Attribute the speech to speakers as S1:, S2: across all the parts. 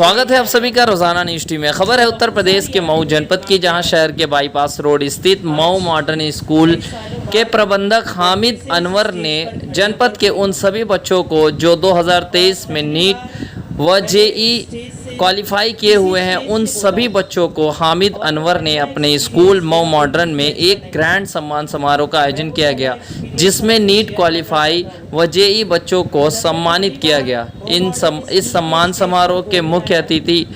S1: स्वागत है आप सभी का रोजाना न्यूज टीवी में। खबर है उत्तर प्रदेश के मऊ जनपद की, जहां शहर के बाईपास रोड स्थित मऊ मॉडर्न स्कूल के प्रबंधक हामिद अनवर ने जनपद के उन सभी बच्चों को जो 2023 में नीट व जेई क्वालिफाई किए हुए हैं, उन सभी बच्चों को हामिद अनवर ने अपने स्कूल मऊ मॉडर्न में एक ग्रैंड सम्मान समारोह का आयोजन किया गया, जिसमें नीट क्वालिफाई व जेई बच्चों को सम्मानित किया गया। इस सम्मान समारोह के मुख्य अतिथि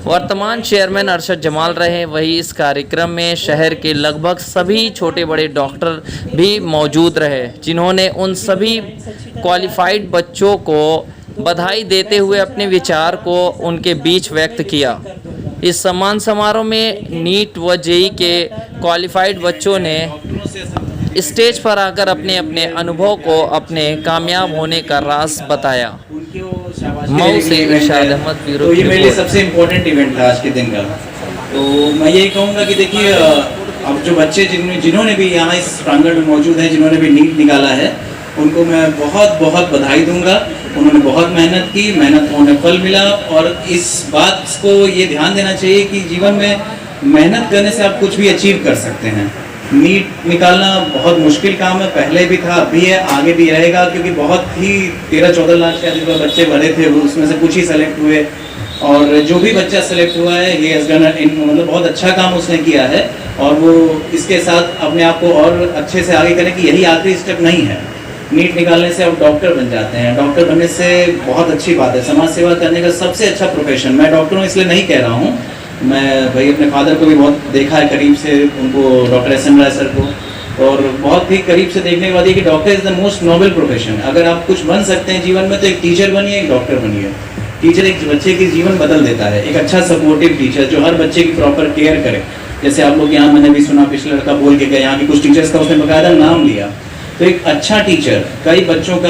S1: वर्तमान चेयरमैन अरशद जमाल रहे। वहीं इस कार्यक्रम में शहर के लगभग सभी छोटे बड़े डॉक्टर भी मौजूद रहे, जिन्होंने उन सभी क्वालिफाइड बच्चों को बधाई देते हुए अपने विचार को उनके बीच व्यक्त किया। इस सम्मान समारोह में नीट व जेई के क्वालिफाइड बच्चों ने स्टेज पर आकर अपने अपने अनुभव को अपने कामयाब होने का राज बताया। मऊ से इरशाद अहमद, ब्यूरो।
S2: तो ये मेरे लिए सबसे इम्पोर्टेंट इवेंट था आज के दिन का। तो मैं यही कहूँगा कि देखिए, अब जो बच्चे जिन्होंने भी यहाँ इस प्रांगण में मौजूद हैं, जिन्होंने भी नीट निकाला है, उनको मैं बहुत बहुत बधाई दूंगा। उन्होंने बहुत मेहनत की, मेहनत को उन्हें फल मिला। और इस बात को ये ध्यान देना चाहिए कि जीवन में मेहनत करने से आप कुछ भी अचीव कर सकते हैं। नीट निकालना बहुत मुश्किल काम है, पहले भी था, अभी है, आगे भी रहेगा, क्योंकि बहुत ही 13-14 लाख से अधिक बच्चे भरे थे, वो उसमें से कुछ ही सेलेक्ट हुए। और जो भी बच्चा सेलेक्ट हुआ है, ये मतलब बहुत अच्छा काम उसने किया है, और वो इसके साथ अपने आप को और अच्छे से आगे करें कि यही आखिरी स्टेप नहीं है। नीट निकालने से आप डॉक्टर बन जाते हैं। डॉक्टर बनने से बहुत अच्छी बात है, समाज सेवा करने का सबसे अच्छा प्रोफेशन। मैं डॉक्टर हूँ इसलिए नहीं कह रहा हूँ, मैं भाई अपने फादर को भी बहुत देखा है करीब से, उनको, डॉक्टर एस एन राय सर को, और बहुत ही करीब से देखने के बाद ये कि doctor is the most noble profession. अगर आप कुछ बन सकते हैं जीवन में तो एक टीचर बनिए, एक डॉक्टर बनिए। टीचर एक बच्चे के जीवन बदल देता है, एक अच्छा सपोर्टिव टीचर जो हर बच्चे की प्रॉपर केयर करे। जैसे आप लोग यहाँ, मैंने भी सुना, पिछले लड़का बोल के गया, यहाँ की कुछ टीचर्स का उसने बकायदा नाम लिया। तो एक अच्छा टीचर कई बच्चों का,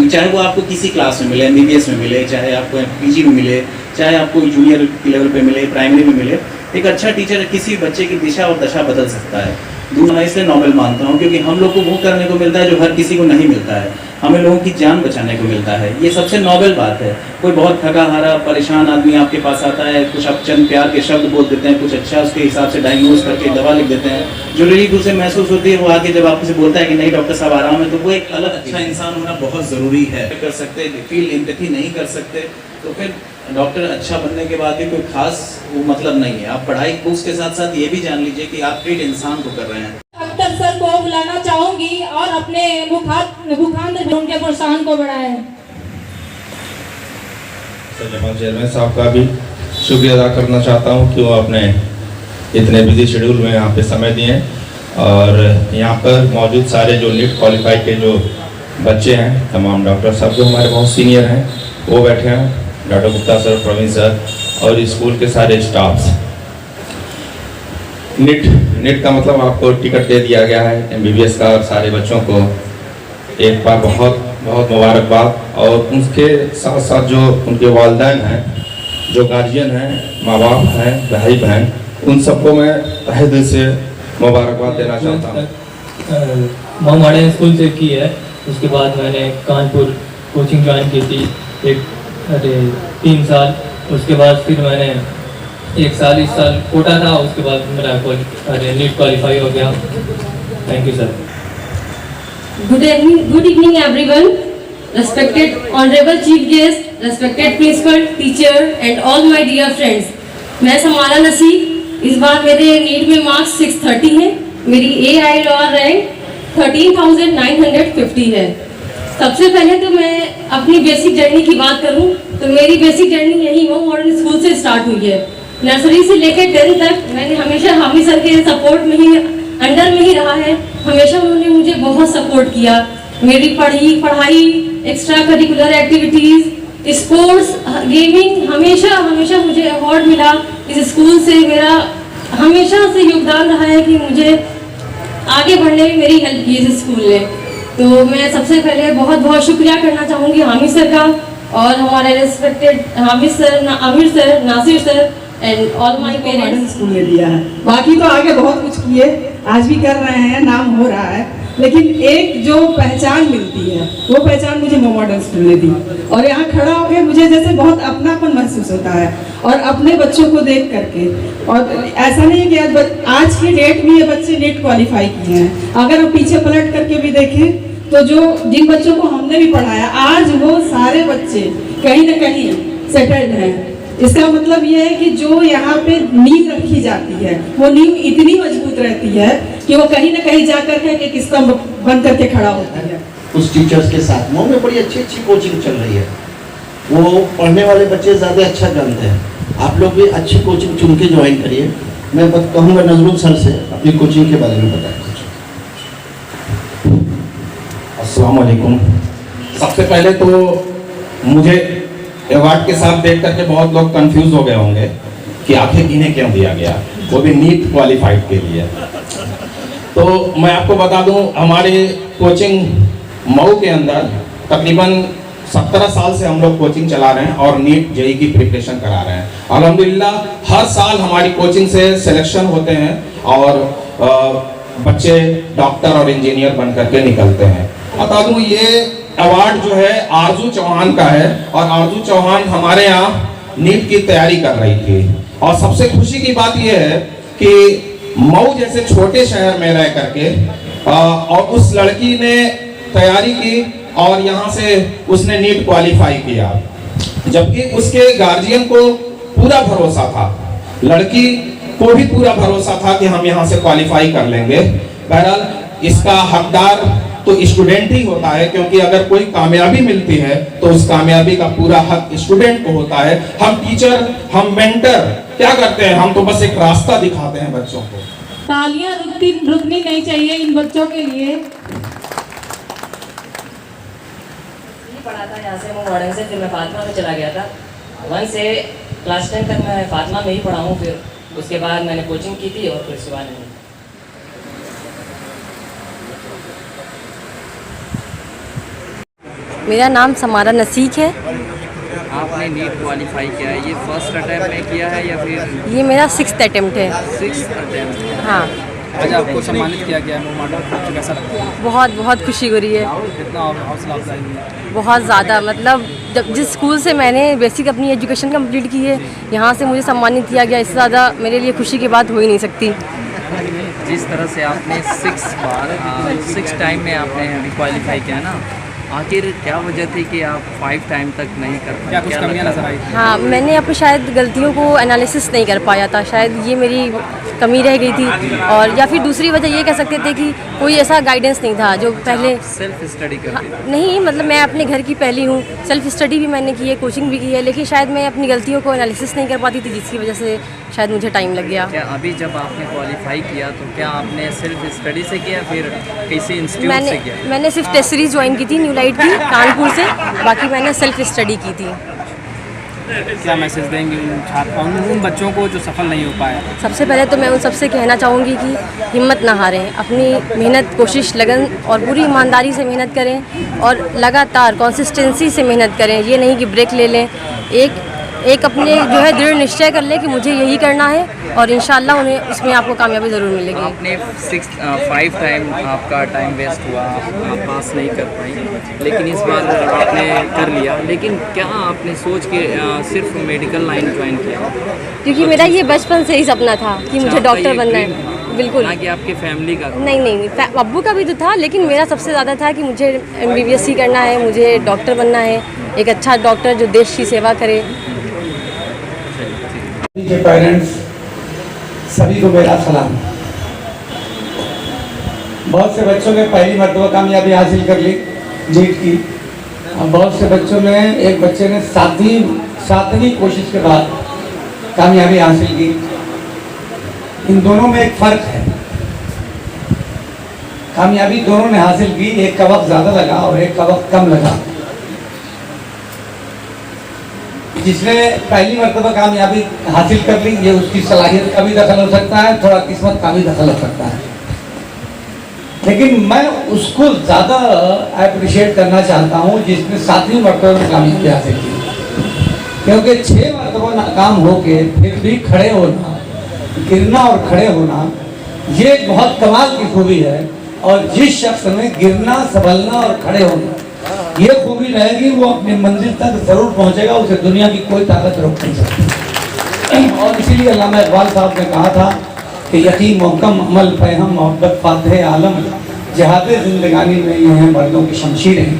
S2: चाहे वो आपको किसी क्लास में मिले, MBBS में मिले, चाहे आपको PG में मिले, चाहे आपको जूनियर लेवल पे मिले, प्राइमरी में मिले, एक अच्छा टीचर किसी बच्चे की दिशा और दशा बदल सकता है। दूसरा, इसलिए नोबेल मानता हूँ क्योंकि हम लोग को वो करने को मिलता है जो हर किसी को नहीं मिलता है। हमें लोगों की जान बचाने को मिलता है, ये सबसे नोबेल बात है। कोई बहुत थका हारा परेशान आदमी आपके पास आता है, कुछ आप चंद प्यार के शब्द बोल देते हैं, कुछ अच्छा उसके हिसाब से डायग्नोज करके दवा लिख देते हैं, जो रिलीफ उसे महसूस होती है, वो आके जब आपसे बोलता है कि नहीं डॉक्टर साहब आराम है, तो वो एक अलग अच्छा इंसान होना बहुत ज़रूरी है। कर सकते, फील एम्पैथी नहीं कर सकते, तो फिर डॉक्टर अच्छा बनने के बाद भी कोई खास वो मतलब नहीं है। आप पढ़ाई बुक्स के साथ साथ ये भी जान लीजिए कि आप ट्रीट इंसान को कर रहे हैं।
S3: डॉक्टर सर को बुलाना चाहूंगी और अपने मुखांद उनके प्रोत्साहन को बढ़ाएं।
S4: चेयरमैन साहब का भी शुक्रिया अदा करना चाहता हूं कि वो अपने इतने बिजी शेड्यूल में यहाँ पे समय दिए, और यहाँ पर मौजूद सारे जो नीट क्वालिफाई के जो बच्चे हैं, तमाम डॉक्टर साहब जो हमारे बहुत सीनियर हैं वो बैठे हैं, doctor Gupta sir, Praveen sir, और स्कूल के सारे स्टाफ्स। नीट का मतलब आपको टिकट दे दिया गया है MBBS का, और सारे बच्चों को एक बार बहुत बहुत मुबारकबाद। और उनके साथ साथ जो उनके वालिदैन हैं, जो गार्जियन हैं, माँ बाप हैं, भाई बहन, उन सबको मैं तहे दिल से मुबारकबाद देना चाहता हूँ।
S5: मऊ मॉडर्न स्कूल से की है, उसके बाद मैंने कानपुर कोचिंग ज्वाइन की थी 3 साल। उसके बाद फिर मैंने 1 साल, इस साल कोटा था, उसके बाद मेरा नीट क्वालिफाई हो गया। Thank you sir.
S6: Good evening everyone, respected honorable chief guest, respected principal, teacher and all my dear friends। मैं समारा नसीब, इस बार मेरे नीट में मार्क्स 630 है, मेरी AIR रैंक 13,950 है। सबसे पहले तो मैं अपनी बेसिक जर्नी की बात करूं तो मेरी बेसिक जर्नी यही मऊ मॉडर्न स्कूल से स्टार्ट हुई है। नर्सरी से लेकर 10th तक मैंने हमेशा हामिद सर के सपोर्ट में ही, अंडर में ही रहा है। हमेशा उन्होंने मुझे बहुत सपोर्ट किया। मेरी पढ़ाई, extra curricular activities, sports, gaming, हमेशा मुझे अवार्ड मिला। इस स्कूल से मेरा हमेशा से योगदान रहा है कि मुझे आगे बढ़ने में मेरी हेल्प की इस स्कूल ने। तो मैं सबसे पहले बहुत बहुत शुक्रिया करना चाहूँगी हामिद सर का, और हमारे respected Hamid sir, Aamir sir, Nasir sir and all my parents.
S7: School ने दिया है, बाकी तो आगे बहुत कुछ किए, आज भी कर रहे हैं, नाम हो रहा है। लेकिन एक जो पहचान मिलती है वो पहचान मुझे मो मॉडर्न स्कूल ने दी। और यहाँ खड़ा होकर मुझे जैसे बहुत अपनापन महसूस होता है और अपने बच्चों को देख करके। और ऐसा नहीं है कि आज की डेट में ये बच्चे नेट क्वालिफाई किए हैं। अगर हम पीछे पलट करके भी देखें तो जो जिन बच्चों को हमने भी पढ़ाया आज वो सारे बच्चे कहीं ना कहीं सेटल्ड हैं। इसका मतलब ये है कि जो यहाँ पे नींव रखी जाती है वो नींव इतनी मजबूत रहती है कि वो कहीं ना कहीं जाकर के एक स्तंभ बन करके खड़ा होता है।
S8: उस टीचर्स के साथ मऊ में बड़ी अच्छी अच्छी कोचिंग चल रही है। वो पढ़ने वाले बच्चे ज़्यादा अच्छा जानते हैं। आप लोग भी अच्छी कोचिंग चुन के ज्वाइन करिए। मैं कहूँगा नजरुल सर से अपनी कोचिंग के बारे में बताएं।
S4: अस्सलाम वालेकुम। सबसे पहले तो मुझे अवार्ड के साथ देख करके बहुत लोग कंफ्यूज हो गए होंगे कि आखिर इन्हें क्यों दिया गया, वो भी नीट क्वालिफाइड के लिए। तो मैं आपको बता दूं, हमारे कोचिंग मऊ के अंदर तकरीबन 17 साल से हम लोग कोचिंग चला रहे हैं और नीट जेई की प्रिपरेशन करा रहे हैं। अल्हम्दुलिल्लाह हर साल हमारी कोचिंग से सिलेक्शन होते हैं और बच्चे डॉक्टर और इंजीनियर बन करके निकलते हैं। बता दूं ये अवार्ड जो है आरजू चौहान का है और आरजू चौहान हमारे यहाँ नीट की तैयारी कर रही थी। और सबसे खुशी की बात यह है कि मऊ जैसे छोटे शहर में रह करके और उस लड़की ने तैयारी की और यहाँ से उसने नीट क्वालिफाई किया, जबकि उसके गार्जियन को पूरा भरोसा था, लड़की को भी पूरा भरोसा था कि हम यहाँ से क्वालिफाई कर लेंगे। बहरहाल इसका हकदार तो स्टूडेंट ही होता है, क्योंकि अगर कोई कामयाबी मिलती है तो उस कामयाबी का पूरा हक स्टूडेंट को होता है। हम टीचर, हम मेंटर क्या करते हैं, हम तो बस एक रास्ता दिखाते हैं बच्चों को।
S3: तालियां रुकनी नहीं चाहिए इन बच्चों के लिए।
S9: पढ़ा था यहाँ से मैं मॉडर्न से, फिर मैं फातिमा में चला गया था। 1 से क्लास 10 तक मैं फातिमा में ही पढ़ा हूँ। फिर उसके बाद मैंने कोचिंग की थी और फिर उसके बाद मैंने
S6: मेरा नाम समारा नसीक है।
S1: आपने नीट क्वालिफाई किया है, ये फर्स्ट अटेम्प्ट में किया है या फिर
S6: ये मेरा 6th अटेम्प्ट है।
S1: 6th attempt?
S6: हाँ।
S10: आज आपको सम्मानित किया गया है मॉडल, कैसा लगता है?
S6: बहुत बहुत खुशी हो रही है।
S10: कितना हौसला अफजाई है?
S6: बहुत ज़्यादा, मतलब जब जिस स्कूल से मैंने बेसिक अपनी एजुकेशन कंप्लीट की है यहाँ से मुझे सम्मानित किया गया, इससे ज़्यादा मेरे लिए खुशी की बात हो ही नहीं सकती।
S1: जिस तरह से आपने 6 टाइम में आपने क्वालिफाई किया ना, आखिर क्या वजह थी कि आप 5 टाइम तक नहीं कर पाए?
S10: क्या कुछ कमियां नजर आई?
S6: हाँ, मैंने अपनी शायद गलतियों को एनालिसिस नहीं कर पाया था, शायद ये मेरी कमी रह गई थी। और या फिर दूसरी वजह ये कह सकते थे कि कोई ऐसा गाइडेंस नहीं था जो पहले
S1: सेल्फ स्टडी करते?
S6: हाँ, नहीं, मतलब मैं अपने घर की पहली हूँ, सेल्फ स्टडी भी मैंने की है, कोचिंग भी की है, लेकिन शायद मैं अपनी गलतियों को एनालिसिस नहीं कर पाती थी, जिसकी वजह से शायद मुझे टाइम लग गया।
S1: क्या अभी जब आपने क्वालिफाई किया तो क्या आपने सेल्फ स्टडी से किया फिर किसी इंस्टीट्यूट से किया?
S6: मैंने सिर्फ टेस्ट सीरीज ज्वाइन की थी न्यू लाइट की कानपुर से, बाकी मैंने सेल्फ स्टडी की थी।
S10: क्या मैसेज देंगे उन बच्चों को जो सफल नहीं हो पाए?
S6: सबसे पहले तो मैं उन सबसे कहना चाहूँगी कि हिम्मत ना हारें, अपनी मेहनत, कोशिश, लगन और पूरी ईमानदारी से मेहनत करें और लगातार कंसिस्टेंसी से मेहनत करें। ये नहीं कि ब्रेक ले लें, एक अपने जो है दृढ़ निश्चय कर ले कि मुझे यही करना है और इंशाल्लाह उन्हें उसमें आपको कामयाबी ज़रूर मिलेगी।
S1: आपने 5 टाइम आपका टाइम वेस्ट हुआ, आप पास नहीं कर पाई, लेकिन इस बार आपने कर लिया। लेकिन क्या आपने सोच के सिर्फ मेडिकल लाइन ज्वाइन किया?
S6: क्योंकि मेरा ये बचपन से ही सपना था कि मुझे डॉक्टर बनना है। बिल्कुल,
S1: ना कि आपकी फैमिली का?
S6: नहीं, अब्बू का भी तो था, लेकिन मेरा सबसे ज़्यादा था कि मुझे MBBS करना है, मुझे डॉक्टर बनना है, एक अच्छा डॉक्टर जो देश की सेवा करे।
S11: के पेरेंट्स सभी को मेरा सलाम। बहुत से बच्चों ने पहली मरतबा कामयाबी हासिल कर ली नीट की, और बहुत से बच्चों ने, एक बच्चे ने सातवीं कोशिश के बाद कामयाबी हासिल की। इन दोनों में एक फ़र्क है, कामयाबी दोनों ने हासिल की, एक का वक्त ज़्यादा लगा और एक का वक्त कम लगा। जिसने पहली मरतबा कामयाबी हासिल कर ली, ये उसकी सलाहियत का भी दखल हो सकता है, थोड़ा किस्मत का भी दखल हो सकता है, लेकिन मैं उसको ज़्यादा अप्रिशिएट करना चाहता हूँ जिसने 7वीं मरतबा में कामयाबी हासिल की। क्योंकि 6 मरतबा नाकाम होके फिर भी खड़े होना, गिरना और खड़े होना, ये एक बहुत कमाल की खूबी है और जिस शख्स में गिरना, संभलना और खड़े होना ये खूबी रहेगी, वो अपनी मंजिल तक जरूर पहुंचेगा, उसे दुनिया की कोई ताकत रोक नहीं सकती। और इसीलिए अल्लामा इकबाल साहब ने कहा था कि यकीन मोहकम अमल फहम मोहब्बत फातह आलम जिहाद जिंदगानी में ये हैं मर्दों की शमशीरें।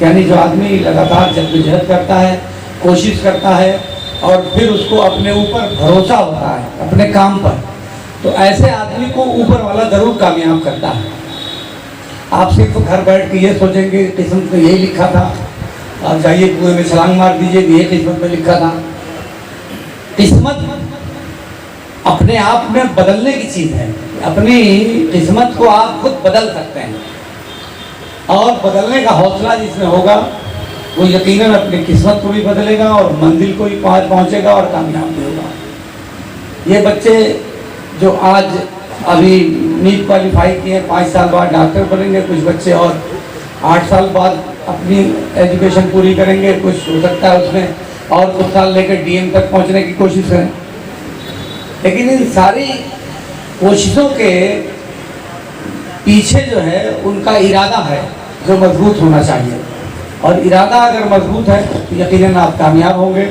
S11: यानी जो आदमी लगातार जद्दोजहद करता है, कोशिश करता है और फिर उसको अपने ऊपर भरोसा होता है अपने काम पर, तो ऐसे आदमी को ऊपर वाला जरूर कामयाब करता है। आप सिर्फ घर बैठ के ये सोचेंगे किस्मत में यही लिखा था, आप जाइए कुएं में छलांग मार दीजिए ये किस्मत में लिखा था। किस्मत अपने आप में बदलने की चीज़ है, अपनी किस्मत को आप खुद बदल सकते हैं और बदलने का हौसला जिसमें होगा वो यकीनन अपनी किस्मत को भी बदलेगा और मंजिल को भी पहुंचेगा और कामयाब भी होगा। ये बच्चे जो आज अभी नीट क्वालिफाई किए, 5 साल बाद डॉक्टर बनेंगे, कुछ बच्चे और 8 साल बाद अपनी एजुकेशन पूरी करेंगे, कुछ हो सकता है उसमें और कुछ साल लेकर डीएम तक पहुंचने की कोशिश करें। लेकिन इन सारी कोशिशों के पीछे जो है उनका इरादा है जो मजबूत होना चाहिए, और इरादा अगर मजबूत है तो यकीनन आप कामयाब होंगे।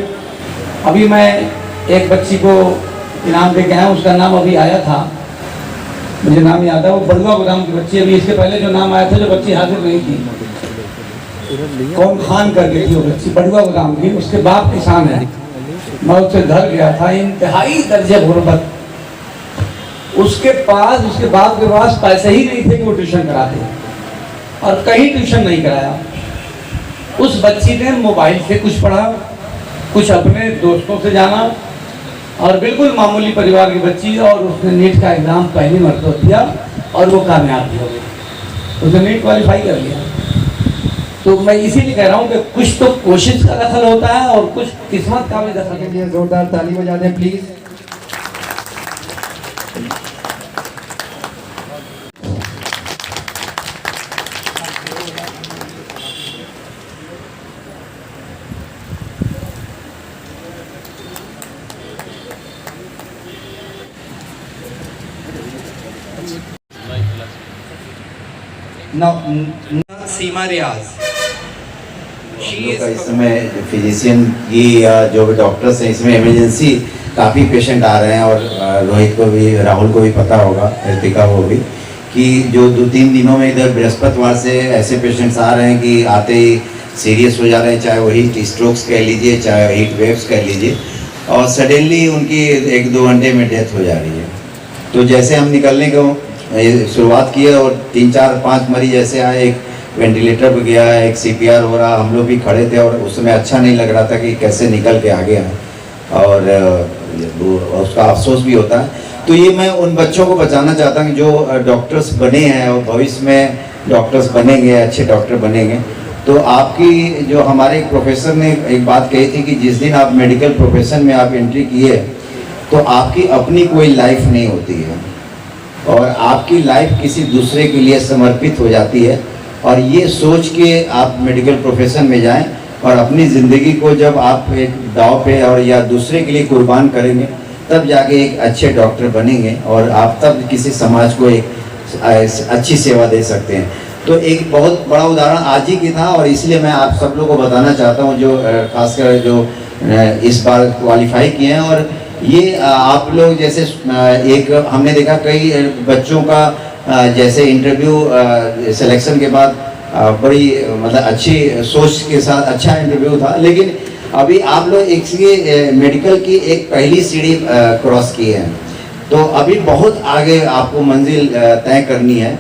S11: अभी मैं एक बच्ची को इनाम दे के आया, उसका नाम अभी आया था, मुझे नाम याद है, वो बड़ुआ गोदाम की बच्ची। अभी इसके पहले जो नाम आया था जो बच्ची हाजिर नहीं थी, कौन खान करके थी वो बच्ची, बड़ुआ गोदाम की, उसके बाप किसान है। मैं उससे घर गया था, इंतहाई दर्जे गुर्बत, उसके पास उसके बाप के पास पैसे ही नहीं थे कि वो ट्यूशन कराते, और कहीं ट्यूशन नहीं कराया। उस बच्ची ने मोबाइल से कुछ पढ़ा, कुछ अपने दोस्तों से जाना, और बिल्कुल मामूली परिवार की बच्ची, और उसने नीट का एग्ज़ाम पहली मरतबा दिया और वो कामयाब भी हो गई, उसने नीट क्वालिफाई कर लिया। तो मैं इसीलिए कह रहा हूँ कि कुछ तो कोशिश का दखल होता है और कुछ किस्मत का भी दखल है।
S12: जोरदार ताली बजा दें प्लीज।
S11: सीमा रियाज
S13: का इस समय फिजिशियन की या जो भी डॉक्टर्स हैं, इसमें इमरजेंसी काफ़ी पेशेंट आ रहे हैं, और रोहित को भी, राहुल को भी पता होगा, ऋतिका को भी, कि जो 2-3 दिनों में इधर बृहस्पतिवार से ऐसे पेशेंट्स आ रहे हैं कि आते ही सीरियस हो जा रहे हैं, चाहे वो हीट स्ट्रोक्स कह लीजिए, चाहे हीट वेव्स कह लीजिए, और सडनली उनकी 1-2 घंटे में डेथ हो जा रही है। तो जैसे हम निकलने को शुरुआत की है और 3-4-5 मरीज ऐसे आए, एक वेंटिलेटर पर गया, एक CPR हो रहा, हम लोग भी खड़े थे और उस समय अच्छा नहीं लग रहा था कि कैसे निकल के आगे आए, और उसका अफसोस भी होता है। तो ये मैं उन बच्चों को बचाना चाहता हूँ जो डॉक्टर्स बने हैं और भविष्य में डॉक्टर्स बनेंगे, अच्छे डॉक्टर बनेंगे। तो आपकी जो हमारे एक प्रोफेसर ने एक बात कही थी कि जिस दिन आप मेडिकल प्रोफेशन में आप एंट्री किए तो आपकी अपनी कोई लाइफ नहीं होती है, और आपकी लाइफ किसी दूसरे के लिए समर्पित हो जाती है। और ये सोच के आप मेडिकल प्रोफेशन में जाएं, और अपनी ज़िंदगी को जब आप एक दाव पे और या दूसरे के लिए कुर्बान करेंगे तब जाके एक अच्छे डॉक्टर बनेंगे, और आप तब किसी समाज को एक अच्छी सेवा दे सकते हैं। तो एक बहुत बड़ा उदाहरण आज ही की था, और इसलिए मैं आप सब लोगों को बताना चाहता हूँ जो खासकर जो इस बार क्वालिफाई किए हैं। और ये आप लोग जैसे एक हमने देखा कई बच्चों का जैसे इंटरव्यू सिलेक्शन के बाद बड़ी मतलब अच्छी सोच के साथ अच्छा इंटरव्यू था, लेकिन अभी आप लोग एक मेडिकल की एक पहली सीढ़ी क्रॉस की है, तो अभी बहुत आगे आपको मंजिल तय करनी है।